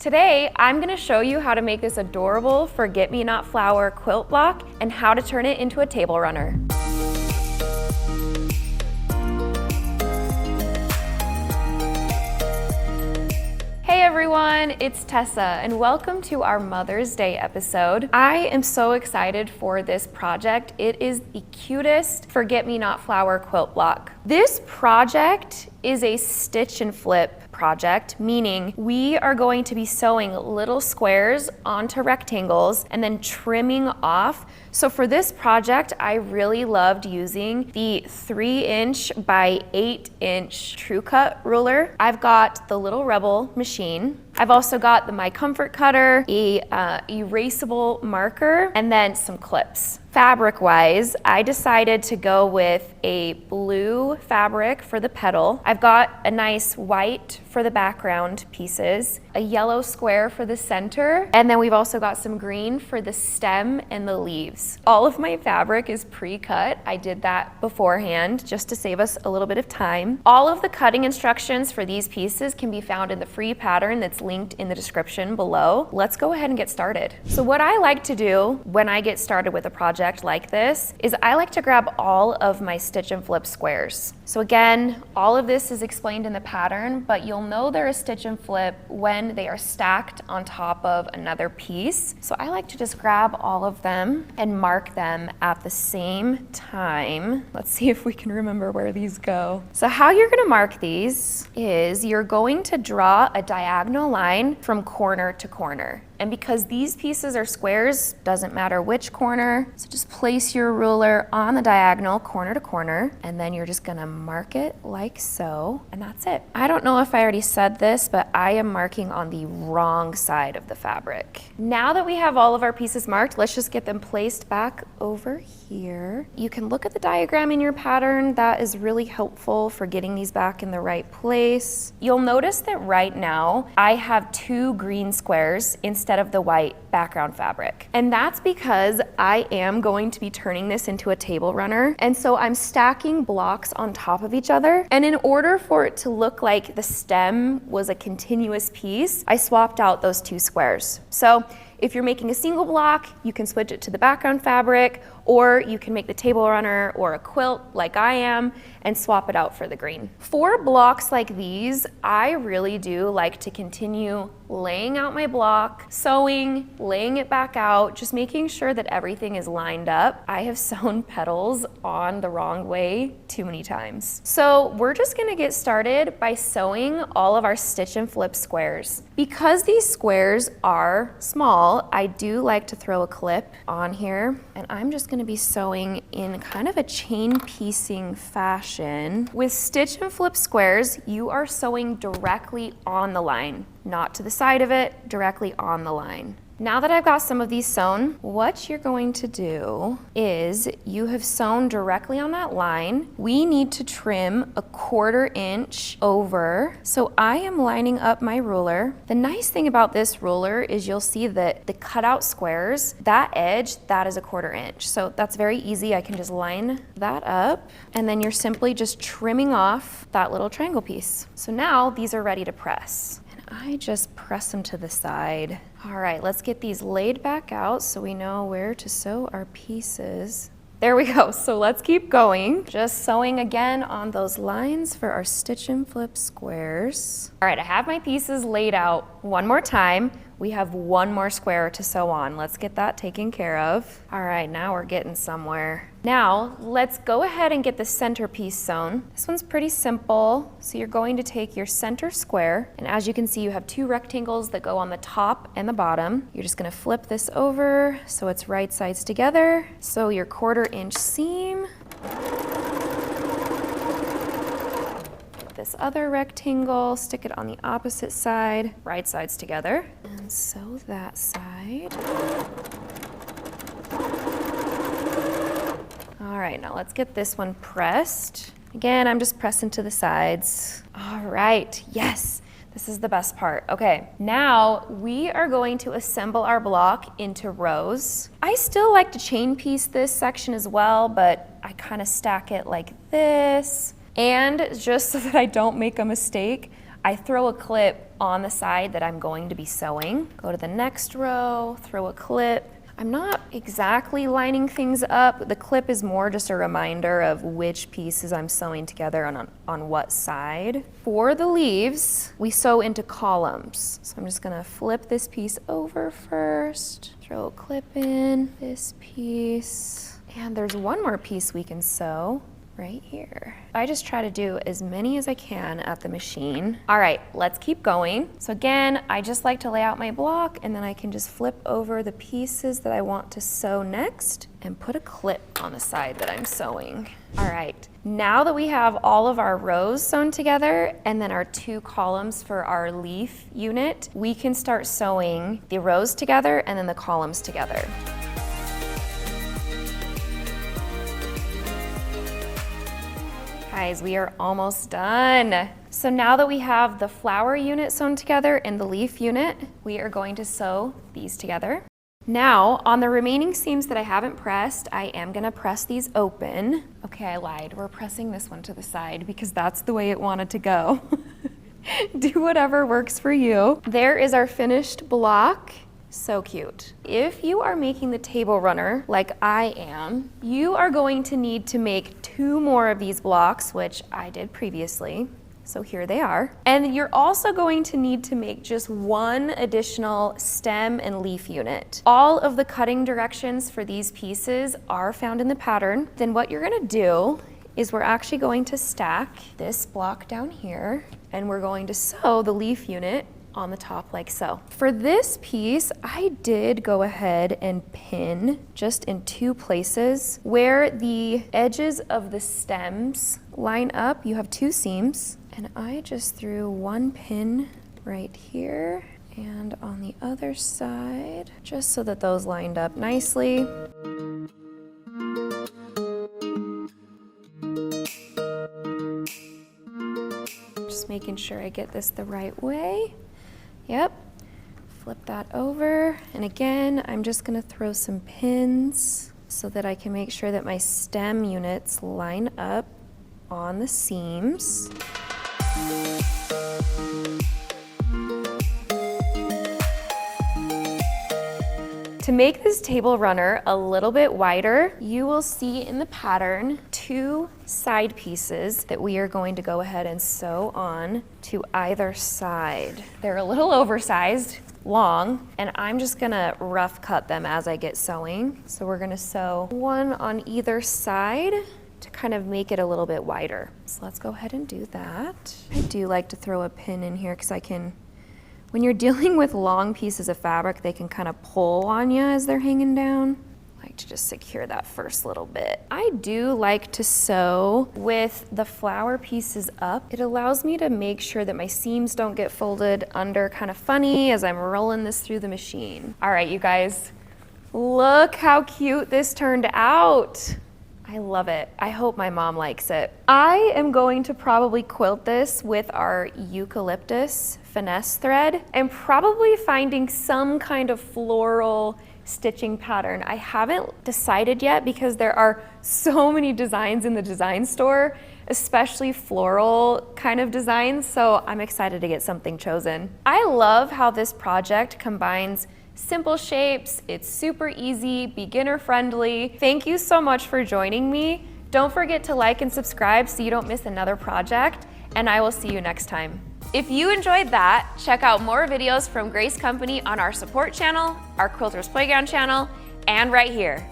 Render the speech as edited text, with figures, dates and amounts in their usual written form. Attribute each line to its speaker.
Speaker 1: Today, I'm gonna show you how to make this adorable forget-me-not flower quilt block and how to turn it into a table runner. Hey everyone, it's Tessa and welcome to our Mother's Day episode. I am so excited for this project. It is the cutest forget-me-not flower quilt block. This project is a stitch and flip project, meaning we are going to be sewing little squares onto rectangles and then trimming off. So for this project, I really loved using the 3-inch by 8-inch True Cut ruler. I've got the Little Rebel machine. I've also got the My Comfort cutter, a erasable marker, and then some clips. Fabric-wise, I decided to go with a blue fabric for the petal. I've got a nice white for the background pieces, a yellow square for the center, and then we've also got some green for the stem and the leaves. All of my fabric is pre-cut. I did that beforehand just to save us a little bit of time. All of the cutting instructions for these pieces can be found in the free pattern that's linked in the description below. Let's go ahead and get started. So what I like to do when I get started with a project like this is I like to grab all of my stitch and flip squares. So again, all of this is explained in the pattern, but you'll know they're a stitch and flip when they are stacked on top of another piece. So I like to just grab all of them and mark them at the same time. Let's see if we can remember where these go. So how you're gonna mark these is you're going to draw a diagonal line from corner to corner. And because these pieces are squares, doesn't matter which corner, so just place your ruler on the diagonal corner to corner, and then you're just gonna mark it like so, and that's it. I don't know if I already said this, but I am marking on the wrong side of the fabric. Now that we have all of our pieces marked, let's just get them placed back over here. You can look at the diagram in your pattern. That is really helpful for getting these back in the right place. You'll notice that right now, I have 2 green squares instead of the white background fabric. And that's because I am going to be turning this into a table runner. And so I'm stacking blocks on top of each other. And in order for it to look like the stem was a continuous piece, I swapped out those 2 squares. So if you're making a single block, you can switch it to the background fabric, or you can make the table runner or a quilt like I am and swap it out for the green. For blocks like these, I really do like to continue laying out my block, sewing, laying it back out, just making sure that everything is lined up. I have sewn petals on the wrong way too many times. So we're just gonna get started by sewing all of our stitch and flip squares. Because these squares are small, I do like to throw a clip on here, and I'm just gonna be sewing in kind of a chain piecing fashion. With stitch and flip squares, you are sewing directly on the line, not to the side of it, directly on the line. Now that I've got some of these sewn, what you're going to do is you have sewn directly on that line. We need to trim a 1/4 inch over. So I am lining up my ruler. The nice thing about this ruler is you'll see that the cutout squares, that edge, that is a 1/4 inch. So that's very easy. I can just line that up, and then you're simply just trimming off that little triangle piece. So now these are ready to press. I just press them to the side. All right, let's get these laid back out so we know where to sew our pieces. There we go, so let's keep going. Just sewing again on those lines for our stitch and flip squares. All right, I have my pieces laid out one more time. We have 1 more square to sew on. Let's get that taken care of. All right, now we're getting somewhere. Now, let's go ahead and get the center piece sewn. This one's pretty simple. So you're going to take your center square, and as you can see, you have 2 rectangles that go on the top and the bottom. You're just gonna flip this over so it's right sides together. So your 1/4 inch seam. This other rectangle, stick it on the opposite side, right sides together, and sew that side. All right, now let's get this one pressed. Again, I'm just pressing to the sides. All right, yes, this is the best part. Okay, now we are going to assemble our block into rows. I still like to chain piece this section as well, but I kind of stack it like this. And just so that I don't make a mistake, I throw a clip on the side that I'm going to be sewing. Go to the next row, throw a clip. I'm not exactly lining things up. The clip is more just a reminder of which pieces I'm sewing together on what side. For the leaves, we sew into columns. So I'm just gonna flip this piece over first, throw a clip in, this piece, and there's one more piece we can sew right here. I just try to do as many as I can at the machine. All right, let's keep going. So again, I just like to lay out my block and then I can just flip over the pieces that I want to sew next and put a clip on the side that I'm sewing. All right, now that we have all of our rows sewn together and then our 2 columns for our leaf unit, we can start sewing the rows together and then the columns together. Guys, we are almost done. So now that we have the flower unit sewn together and the leaf unit, we are going to sew these together. Now, on the remaining seams that I haven't pressed, I am gonna press these open. Okay, I lied. We're pressing this one to the side because that's the way it wanted to go. Do whatever works for you. There is our finished block. So cute. If you are making the table runner like I am, you are going to need to make 2 more of these blocks, which I did previously. So here they are. And you're also going to need to make just 1 additional stem and leaf unit. All of the cutting directions for these pieces are found in the pattern. Then what you're gonna do is we're actually going to stack this block down here and we're going to sew the leaf unit on the top like so. For this piece, I did go ahead and pin just in 2 places where the edges of the stems line up. You have 2 seams, and I just threw 1 pin right here and on the other side, just so that those lined up nicely. Just making sure I get this the right way. Yep, flip that over. And again, I'm just gonna throw some pins so that I can make sure that my stem units line up on the seams. To make this table runner a little bit wider, you will see in the pattern 2 side pieces that we are going to go ahead and sew on to either side. They're a little oversized, long, and I'm just gonna rough cut them as I get sewing. So we're gonna sew 1 on either side to kind of make it a little bit wider. So let's go ahead and do that. I do like to throw a pin in here because I can, when you're dealing with long pieces of fabric, they can kind of pull on you as they're hanging down. I like to just secure that first little bit. I do like to sew with the flower pieces up. It allows me to make sure that my seams don't get folded under kind of funny as I'm rolling this through the machine. All right, you guys, look how cute this turned out. I love it. I hope my mom likes it. I am going to probably quilt this with our eucalyptus finesse thread and probably finding some kind of floral stitching pattern. I haven't decided yet because there are so many designs in the design store, especially floral kind of designs, so I'm excited to get something chosen. I love how this project combines simple shapes, it's super easy, beginner friendly. Thank you so much for joining me. Don't forget to like and subscribe so you don't miss another project, and I will see you next time. If you enjoyed that, check out more videos from Grace Company on our support channel, our Quilters Playground channel, and right here.